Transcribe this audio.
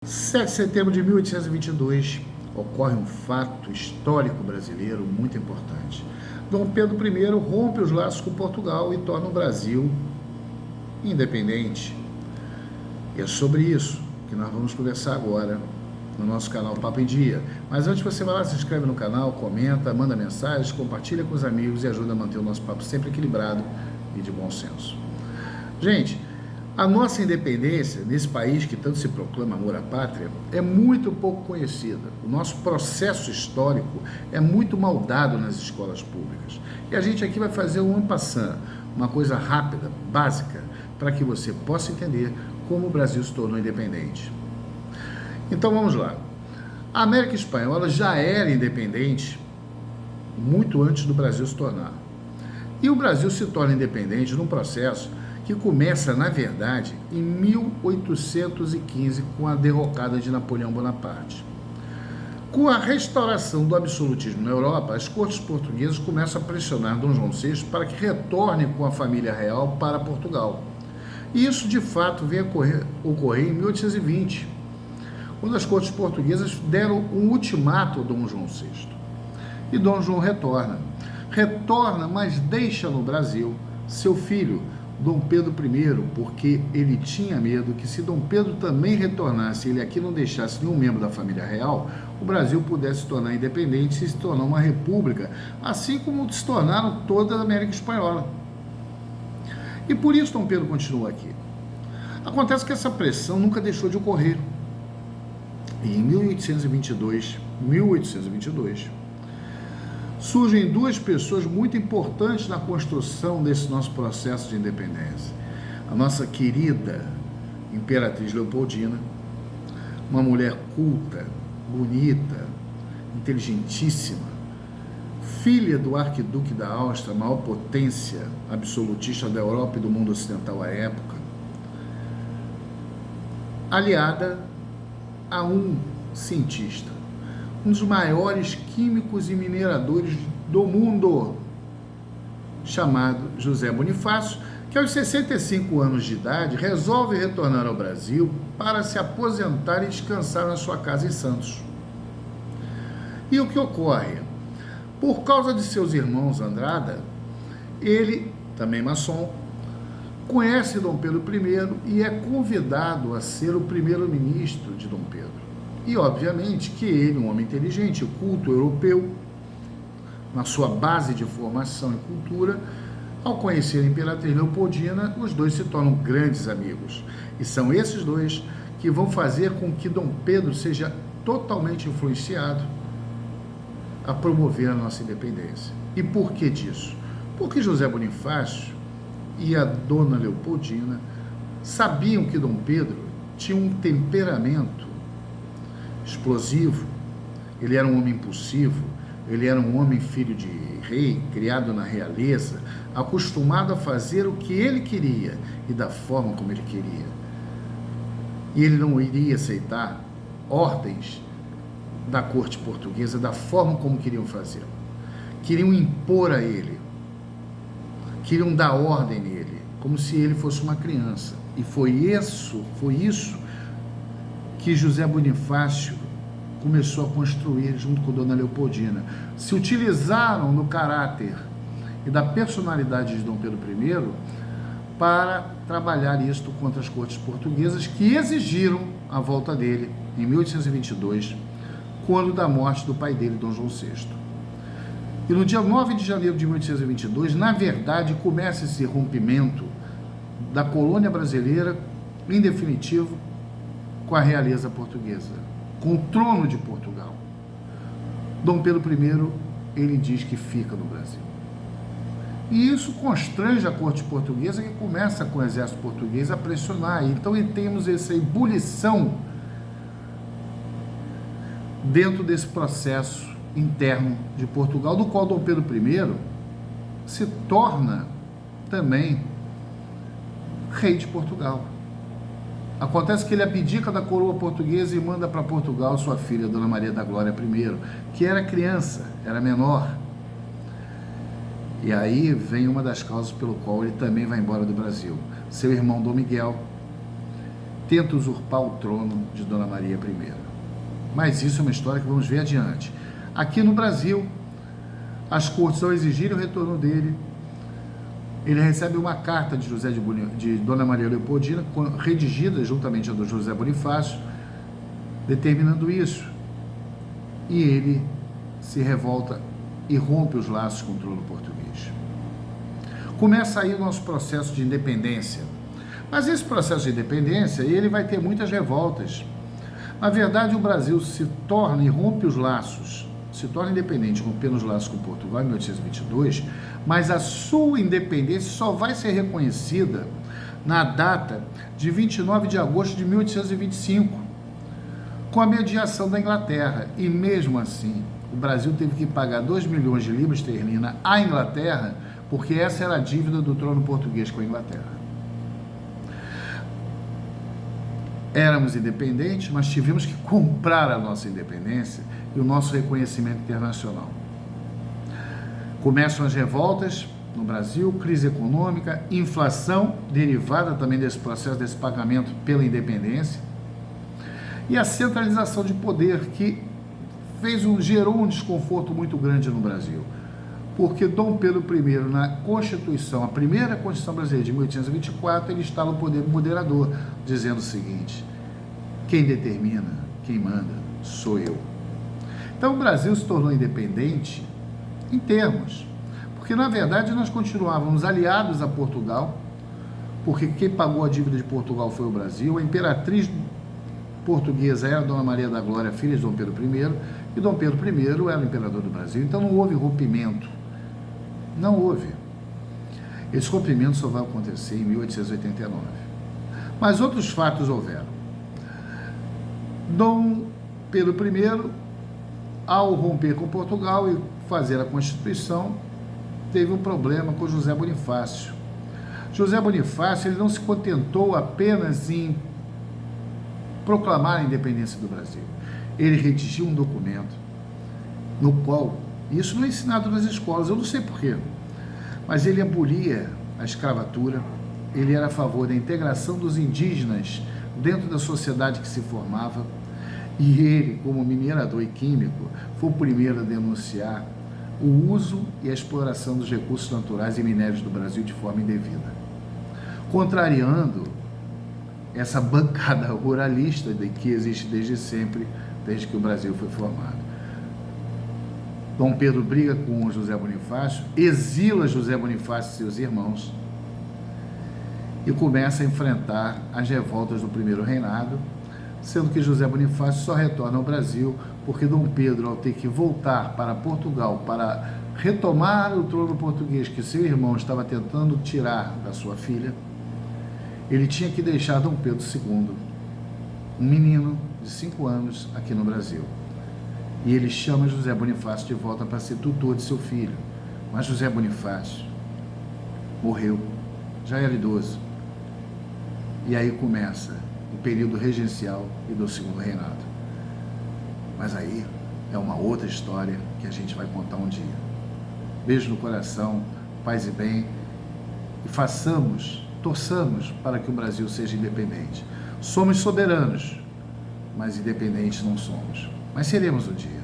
7 de setembro de 1822, ocorre um fato histórico brasileiro muito importante. Dom Pedro I rompe os laços com Portugal e torna o Brasil independente. E é sobre isso que nós vamos conversar agora no nosso canal Papo em Dia. Mas antes você vai lá, se inscreve no canal, comenta, manda mensagens, compartilha com os amigos e ajuda a manter o nosso papo sempre equilibrado e de bom senso. Gente, a nossa independência, nesse país que tanto se proclama amor à pátria, é muito pouco conhecida. O nosso processo histórico é muito mal dado nas escolas públicas. E a gente aqui vai fazer um en passant, uma coisa rápida, básica, para que você possa entender como o Brasil se tornou independente. Então vamos lá. A América Espanhola já era independente muito antes do Brasil se tornar. E o Brasil se torna independente num processo que começa, na verdade, em 1815, com a derrocada de Napoleão Bonaparte. Com a restauração do absolutismo na Europa, as cortes portuguesas começam a pressionar Dom João VI para que retorne com a família real para Portugal. E isso, de fato, veio ocorrer em 1820, quando as cortes portuguesas deram um ultimato a Dom João VI. E Dom João retorna, mas deixa no Brasil seu filho, Dom Pedro I, porque ele tinha medo que, se Dom Pedro também retornasse e ele aqui não deixasse nenhum membro da família real, o Brasil pudesse se tornar independente e se tornar uma república, assim como se tornaram toda a América Espanhola. E por isso Dom Pedro continua aqui. Acontece que essa pressão nunca deixou de ocorrer. E em 1822, surgem duas pessoas muito importantes na construção desse nosso processo de independência. A nossa querida Imperatriz Leopoldina, uma mulher culta, bonita, inteligentíssima, filha do arquiduque da Áustria, a maior potência absolutista da Europa e do mundo ocidental à época, aliada a um cientista, um dos maiores químicos e mineradores do mundo, chamado José Bonifácio, que aos 65 anos de idade resolve retornar ao Brasil para se aposentar e descansar na sua casa em Santos. E o que ocorre? Por causa de seus irmãos Andrada, ele, também maçom, conhece Dom Pedro I e é convidado a ser o primeiro-ministro de Dom Pedro. E, obviamente, que ele, um homem inteligente, culto, europeu, na sua base de formação e cultura, ao conhecer a Imperatriz Leopoldina, os dois se tornam grandes amigos. E são esses dois que vão fazer com que Dom Pedro seja totalmente influenciado a promover a nossa independência. E por que disso? Porque José Bonifácio e a dona Leopoldina sabiam que Dom Pedro tinha um temperamento explosivo, ele era um homem impulsivo, ele era um homem filho de rei, criado na realeza, acostumado a fazer o que ele queria e da forma como ele queria. E ele não iria aceitar ordens da corte portuguesa da forma como queriam fazer. Queriam impor a ele, queriam dar ordem nele, como se ele fosse uma criança. E foi isso que José Bonifácio começou a construir junto com Dona Leopoldina. Se utilizaram no caráter e da personalidade de Dom Pedro I para trabalhar isto contra as cortes portuguesas, que exigiram a volta dele em 1822, quando da morte do pai dele, Dom João VI. E no dia 9 de janeiro de 1822, na verdade, começa esse rompimento da colônia brasileira, em definitivo, com a realeza portuguesa, com o trono de Portugal. Dom Pedro I, ele diz que fica no Brasil. E isso constrange a corte portuguesa, que começa com o exército português a pressionar. Então, temos essa ebulição dentro desse processo interno de Portugal, do qual Dom Pedro I se torna também rei de Portugal. Acontece que ele abdica da coroa portuguesa e manda para Portugal sua filha, Dona Maria da Glória I, que era criança, era menor. E aí vem uma das causas pelo qual ele também vai embora do Brasil. Seu irmão Dom Miguel, tenta usurpar o trono de Dona Maria I. Mas isso é uma história que vamos ver adiante. Aqui no Brasil, as cortes, ao exigirem o retorno dele, ele recebe uma carta de Dona Maria Leopoldina, redigida juntamente a do José Bonifácio, determinando isso. E ele se revolta e rompe os laços com o trono português. Começa aí o nosso processo de independência. Mas esse processo de independência, ele vai ter muitas revoltas. Na verdade, o Brasil se torna e rompe os laços, se torna independente, rompendo os laços com Portugal em 1822, mas a sua independência só vai ser reconhecida na data de 29 de agosto de 1825, com a mediação da Inglaterra. E mesmo assim, o Brasil teve que pagar 2 milhões de libras esterlinas à Inglaterra, porque essa era a dívida do trono português com a Inglaterra. Éramos independentes, mas tivemos que comprar a nossa independência e o nosso reconhecimento internacional. Começam as revoltas no Brasil, crise econômica, inflação, derivada também desse processo, desse pagamento pela independência, e a centralização de poder, que gerou um desconforto muito grande no Brasil, porque Dom Pedro I, na Constituição, a primeira Constituição brasileira de 1824, ele instala o poder moderador, dizendo o seguinte: quem determina, quem manda, sou eu. Então o Brasil se tornou independente em termos, porque na verdade nós continuávamos aliados a Portugal, porque quem pagou a dívida de Portugal foi o Brasil, a imperatriz portuguesa era Dona Maria da Glória, filha de Dom Pedro I, e Dom Pedro I era o imperador do Brasil. Então não houve rompimento, não houve. Esse rompimento só vai acontecer em 1889. Mas outros fatos houveram. Dom Pedro I, ao romper com Portugal e fazer a Constituição, teve um problema com José Bonifácio. José Bonifácio, ele não se contentou apenas em proclamar a independência do Brasil. Ele redigiu um documento no qual, isso não é ensinado nas escolas, eu não sei porquê, mas ele abolia a escravatura, ele era a favor da integração dos indígenas dentro da sociedade que se formava, e ele, como minerador e químico, foi o primeiro a denunciar o uso e a exploração dos recursos naturais e minérios do Brasil de forma indevida, contrariando essa bancada ruralista que existe desde sempre, desde que o Brasil foi formado. Dom Pedro briga com José Bonifácio, exila José Bonifácio e seus irmãos e começa a enfrentar as revoltas do primeiro reinado, sendo que José Bonifácio só retorna ao Brasil porque Dom Pedro, ao ter que voltar para Portugal para retomar o trono português que seu irmão estava tentando tirar da sua filha, ele tinha que deixar Dom Pedro II, um menino de 5 anos, aqui no Brasil. E ele chama José Bonifácio de volta para ser tutor de seu filho. Mas José Bonifácio morreu, já era idoso. E aí começa o período regencial e do segundo reinado. Mas aí é uma outra história que a gente vai contar um dia. Beijo no coração, paz e bem, e torçamos para que o Brasil seja independente. Somos soberanos, mas independentes não somos. Mas seremos um dia.